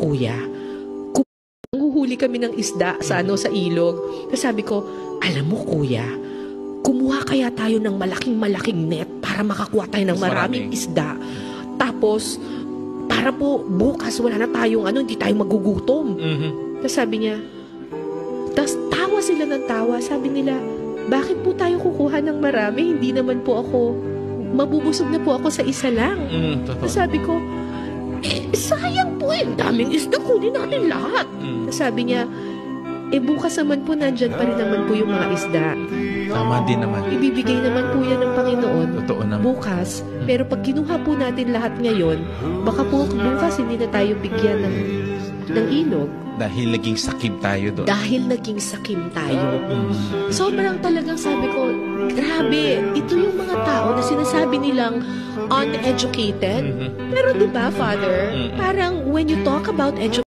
kuya, nanguhuli kami ng isda sa sa ilog. Tapos sabi ko, alam mo kuya, kumuha kaya tayo ng malaking net para makakuha tayo ng maraming isda. Tapos, para po bukas wala na tayong hindi tayo magugutom. Tapos sabi niya, tapos tawa sila ng tawa. Sabi nila, bakit po tayo kukuha ng marami? Hindi naman po ako, mabubusog na po ako sa isa lang. Tapos sabi ko, sayang po daming isda, kunin natin lahat. Sabi niya, bukas naman po nandyan pa rin naman po yung mga isda. Tama din naman. Ibibigay naman po yan ng Panginoon bukas. Pero pag kinuha po natin lahat ngayon, baka po bukas hindi na tayo bigyan ng ilog. Dahil naging sakim tayo doon. Dahil naging sakim tayo. Sobrang talagang sabi ko, grabe, ito yung mga tao na sinasabi nilang uneducated. Pero di ba, Father, parang when you talk about education,